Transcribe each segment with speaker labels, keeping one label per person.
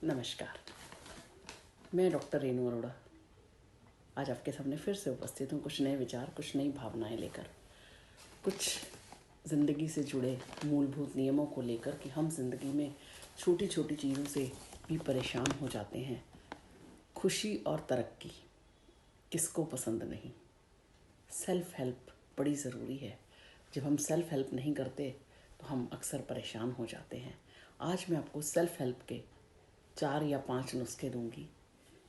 Speaker 1: नमस्कार, मैं डॉक्टर रेनू अरोड़ा आज आपके सामने फिर से उपस्थित हूँ। कुछ नए विचार, कुछ नई भावनाएं लेकर, कुछ ज़िंदगी से जुड़े मूलभूत नियमों को लेकर कि हम ज़िंदगी में छोटी छोटी चीज़ों से भी परेशान हो जाते हैं। खुशी और तरक्की किसको पसंद नहीं। सेल्फ हेल्प बड़ी ज़रूरी है। जब हम सेल्फ हेल्प नहीं करते तो हम अक्सर परेशान हो जाते हैं। आज मैं आपको सेल्फ हेल्प के 4 या 5 नुस्खे दूंगी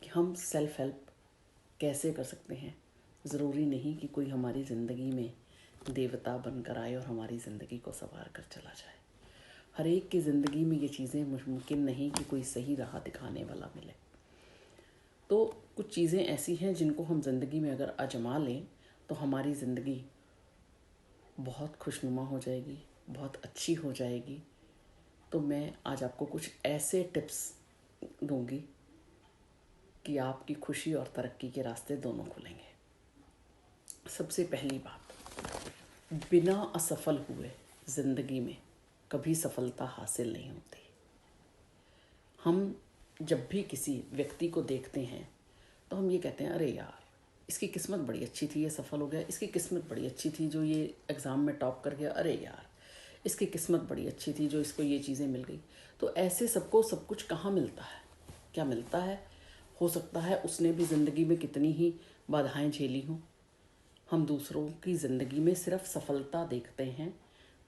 Speaker 1: कि हम सेल्फ हेल्प कैसे कर सकते हैं। ज़रूरी नहीं कि कोई हमारी ज़िंदगी में देवता बनकर आए और हमारी ज़िंदगी को संवार कर चला जाए। हर एक की ज़िंदगी में ये चीज़ें मुमकिन नहीं कि कोई सही राह दिखाने वाला मिले। तो कुछ चीज़ें ऐसी हैं जिनको हम ज़िंदगी में अगर आजमा लें तो हमारी ज़िंदगी बहुत खुशनुमा हो जाएगी, बहुत अच्छी हो जाएगी। तो मैं आज आपको कुछ ऐसे टिप्स दूंगी कि आपकी खुशी और तरक्की के रास्ते दोनों खुलेंगे। सबसे पहली बात, बिना असफल हुए ज़िंदगी में कभी सफलता हासिल नहीं होती। हम जब भी किसी व्यक्ति को देखते हैं तो हम ये कहते हैं, अरे यार इसकी किस्मत बड़ी अच्छी थी, ये सफल हो गया। इसकी किस्मत बड़ी अच्छी थी जो ये एग्ज़ाम में टॉप कर गया। अरे यार इसकी किस्मत बड़ी अच्छी थी जो इसको ये चीज़ें मिल गई। तो ऐसे सबको सब कुछ कहाँ मिलता है? क्या मिलता है? हो सकता है उसने भी ज़िंदगी में कितनी ही बाधाएं झेली हों। हम दूसरों की ज़िंदगी में सिर्फ सफलता देखते हैं,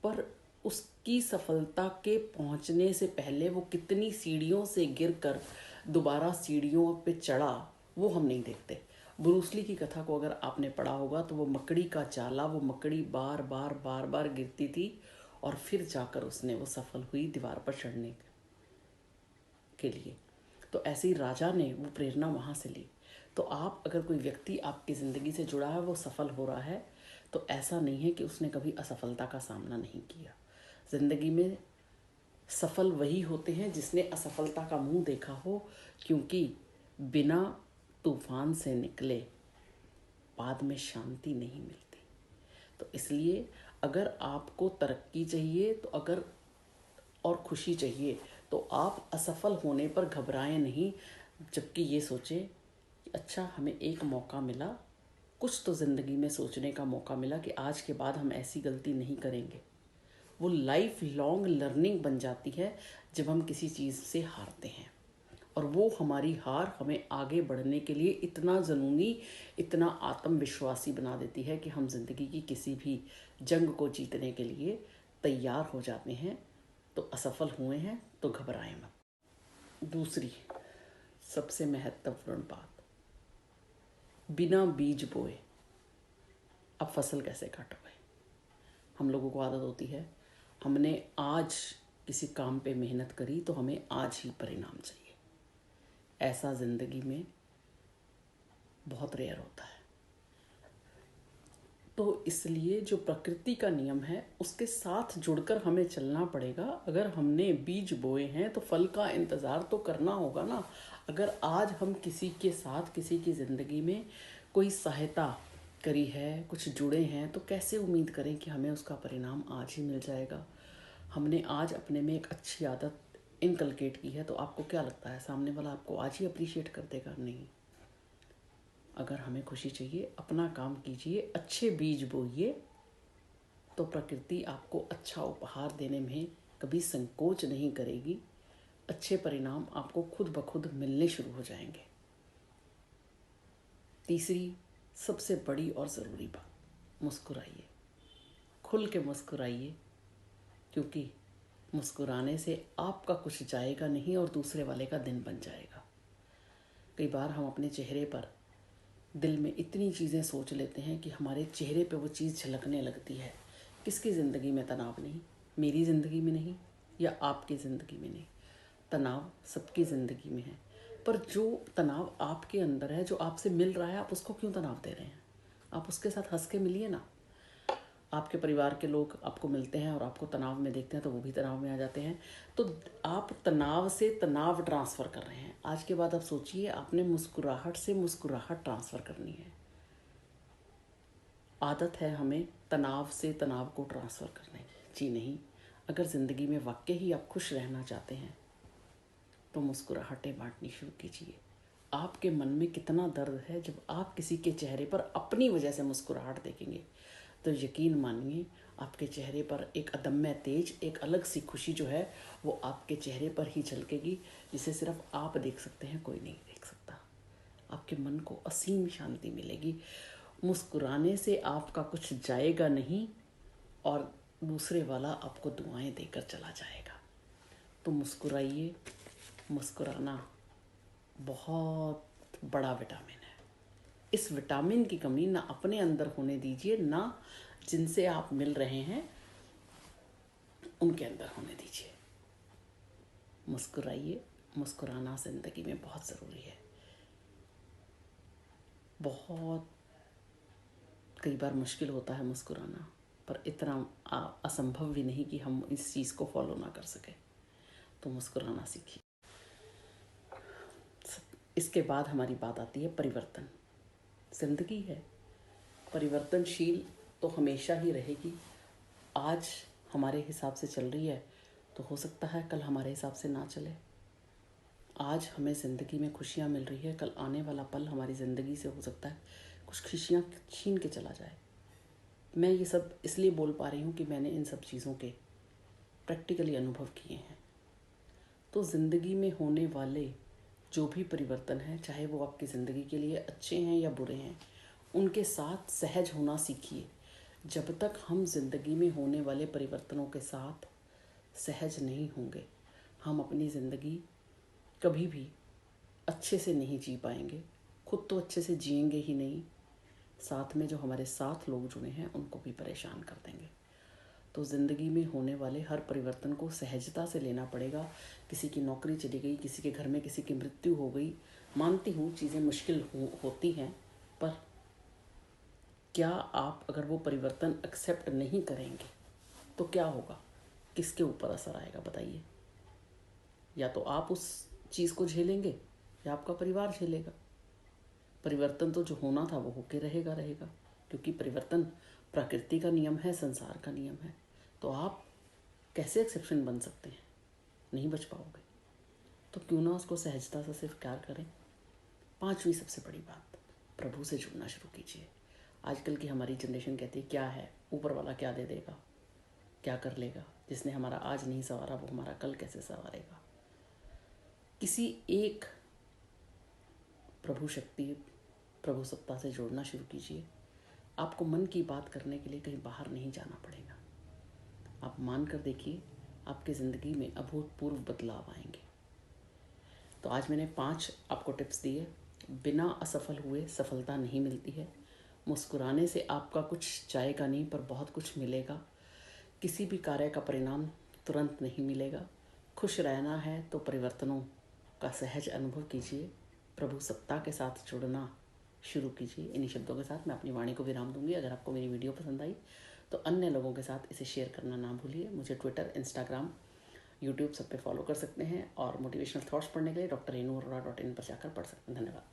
Speaker 1: पर उसकी सफलता के पहुंचने से पहले वो कितनी सीढ़ियों से गिरकर दोबारा सीढ़ियों पे चढ़ा, वो हम नहीं देखते। ब्रूस ली की कथा को अगर आपने पढ़ा होगा तो वो मकड़ी का जाला, वो मकड़ी बार बार बार बार गिरती थी और फिर जाकर उसने वो सफल हुई दीवार पर चढ़ने के लिए। तो ऐसे ही राजा ने वो प्रेरणा वहाँ से ली। तो आप अगर कोई व्यक्ति आपकी ज़िंदगी से जुड़ा है, वो सफल हो रहा है, तो ऐसा नहीं है कि उसने कभी असफलता का सामना नहीं किया। ज़िंदगी में सफल वही होते हैं जिसने असफलता का मुंह देखा हो, क्योंकि बिना तूफान से निकले बाद में शांति नहीं मिलती। तो इसलिए अगर आपको तरक्की चाहिए तो अगर और खुशी चाहिए तो आप असफल होने पर घबराएं नहीं, जबकि ये सोचें कि अच्छा हमें एक मौका मिला, कुछ तो ज़िंदगी में सोचने का मौका मिला कि आज के बाद हम ऐसी गलती नहीं करेंगे। वो लाइफ लॉन्ग लर्निंग बन जाती है जब हम किसी चीज़ से हारते हैं, और वो हमारी हार हमें आगे बढ़ने के लिए इतना जुनूनी, इतना आत्मविश्वासी बना देती है कि हम ज़िंदगी की किसी भी जंग को जीतने के लिए तैयार हो जाते हैं। तो असफल हुए हैं तो घबराएं मत। दूसरी सबसे महत्वपूर्ण बात, बिना बीज बोए अब फसल कैसे काटोगे। हम लोगों को आदत होती है, हमने आज किसी काम पे मेहनत करी तो हमें आज ही परिणाम चाहिए। ऐसा ज़िंदगी में बहुत रेयर होता है। तो इसलिए जो प्रकृति का नियम है उसके साथ जुड़कर हमें चलना पड़ेगा। अगर हमने बीज बोए हैं तो फल का इंतज़ार तो करना होगा ना। अगर आज हम किसी के साथ, किसी की ज़िंदगी में कोई सहायता करी है, कुछ जुड़े हैं, तो कैसे उम्मीद करें कि हमें उसका परिणाम आज ही मिल जाएगा। हमने आज अपने में एक अच्छी आदत इनकलकेट की है, तो आपको क्या लगता है सामने वाला आपको आज ही अप्रिशिएट कर देगा? नहीं। अगर हमें खुशी चाहिए, अपना काम कीजिए, अच्छे बीज बोइए, तो प्रकृति आपको अच्छा उपहार देने में कभी संकोच नहीं करेगी। अच्छे परिणाम आपको खुद ब खुद मिलने शुरू हो जाएंगे। तीसरी सबसे बड़ी और ज़रूरी बात, मुस्कुराइए, खुल के मुस्कुराइए, क्योंकि मुस्कुराने से आपका कुछ जाएगा नहीं और दूसरे वाले का दिन बन जाएगा। कई बार हम अपने चेहरे पर दिल में इतनी चीज़ें सोच लेते हैं कि हमारे चेहरे पे वो चीज़ झलकने लगती है। किसकी ज़िंदगी में तनाव नहीं? मेरी ज़िंदगी में नहीं या आपकी ज़िंदगी में नहीं। तनाव सबकी ज़िंदगी में है, पर जो तनाव आपके अंदर है, जो आपसे मिल रहा है, आप उसको क्यों तनाव दे रहे हैं? आप उसके साथ हंस के मिलिए ना। आपके परिवार के लोग आपको मिलते हैं और आपको तनाव में देखते हैं तो वो भी तनाव में आ जाते हैं। तो आप तनाव से तनाव ट्रांसफ़र कर रहे हैं। आज के बाद आप सोचिए, आपने मुस्कुराहट से मुस्कुराहट ट्रांसफ़र करनी है। आदत है हमें तनाव से तनाव को ट्रांसफ़र करने की। जी नहीं। अगर ज़िंदगी में वाकई ही आप खुश रहना चाहते हैं तो मुस्कुराहटें बांटनी शुरू कीजिए। आपके मन में कितना दर्द है, जब आप किसी के चेहरे पर अपनी वजह से मुस्कुराहट देखेंगे तो यकीन मानिए आपके चेहरे पर एक अदम्य तेज, एक अलग सी खुशी जो है वो आपके चेहरे पर ही झलकेगी, जिसे सिर्फ आप देख सकते हैं, कोई नहीं देख सकता। आपके मन को असीम शांति मिलेगी। मुस्कुराने से आपका कुछ जाएगा नहीं और दूसरे वाला आपको दुआएं देकर चला जाएगा। तो मुस्कुराइए। मुस्कुराना बहुत बड़ा विटामिन है। इस विटामिन की कमी ना अपने अंदर होने दीजिए, ना जिनसे आप मिल रहे हैं उनके अंदर होने दीजिए। मुस्कुराइए। मुस्कुराना ज़िंदगी में बहुत ज़रूरी है। बहुत कई बार मुश्किल होता है मुस्कुराना, पर इतना असंभव भी नहीं कि हम इस चीज़ को फॉलो ना कर सकें। तो मुस्कुराना सीखिए। इसके बाद हमारी बात आती है परिवर्तन। ज़िंदगी है, परिवर्तनशील तो हमेशा ही रहेगी। आज हमारे हिसाब से चल रही है तो हो सकता है कल हमारे हिसाब से ना चले। आज हमें ज़िंदगी में खुशियाँ मिल रही है, कल आने वाला पल हमारी ज़िंदगी से हो सकता है कुछ खुशियाँ छीन के चला जाए। मैं ये सब इसलिए बोल पा रही हूँ कि मैंने इन सब चीज़ों के प्रैक्टिकली अनुभव किए हैं। तो ज़िंदगी में होने वाले जो भी परिवर्तन हैं, चाहे वो आपकी ज़िंदगी के लिए अच्छे हैं या बुरे हैं, उनके साथ सहज होना सीखिए। जब तक हम ज़िंदगी में होने वाले परिवर्तनों के साथ सहज नहीं होंगे, हम अपनी ज़िंदगी कभी भी अच्छे से नहीं जी पाएंगे। खुद तो अच्छे से जिएंगे ही नहीं, साथ में जो हमारे साथ लोग जुड़े हैं उनको भी परेशान कर देंगे। तो ज़िंदगी में होने वाले हर परिवर्तन को सहजता से लेना पड़ेगा। किसी की नौकरी चली गई, किसी के घर में किसी की मृत्यु हो गई, मानती हूँ चीज़ें मुश्किल होती हैं, पर क्या आप अगर वो परिवर्तन एक्सेप्ट नहीं करेंगे तो क्या होगा? किसके ऊपर असर आएगा बताइए? या तो आप उस चीज़ को झेलेंगे या आपका परिवार झेलेगा। परिवर्तन तो जो होना था वो होके रहेगा, क्योंकि परिवर्तन प्रकृति का नियम है, संसार का नियम है। तो आप कैसे एक्सेप्शन बन सकते हैं? नहीं बच पाओगे। तो क्यों ना उसको सहजता से स्वीकार करें। 5वीं सबसे बड़ी बात, प्रभु से जुड़ना शुरू कीजिए। आजकल की हमारी जनरेशन कहती है क्या है, ऊपर वाला क्या दे देगा, क्या कर लेगा, जिसने हमारा आज नहीं संवारा वो हमारा कल कैसे संवारेगा। किसी एक प्रभु शक्ति, प्रभु सत्ता से जोड़ना शुरू कीजिए। आपको मन की बात करने के लिए कहीं बाहर नहीं जाना पड़ेगा। आप मान कर देखिए, आपकी ज़िंदगी में अभूतपूर्व बदलाव आएंगे। तो आज मैंने 5 आपको टिप्स दिए। बिना असफल हुए सफलता नहीं मिलती है। मुस्कुराने से आपका कुछ जाएगा नहीं, पर बहुत कुछ मिलेगा। किसी भी कार्य का परिणाम तुरंत नहीं मिलेगा। खुश रहना है तो परिवर्तनों का सहज अनुभव कीजिए। प्रभु सत्ता के साथ जुड़ना शुरू कीजिए। इन्हीं शब्दों के साथ मैं अपनी वाणी को विराम दूंगी। अगर आपको मेरी वीडियो पसंद आई तो अन्य लोगों के साथ इसे शेयर करना ना भूलिए। मुझे ट्विटर, इंस्टाग्राम, यूट्यूब सब पे फॉलो कर सकते हैं और मोटिवेशनल थॉट्स पढ़ने के लिए drrenuarora.in पर जाकर पढ़ सकते हैं। धन्यवाद।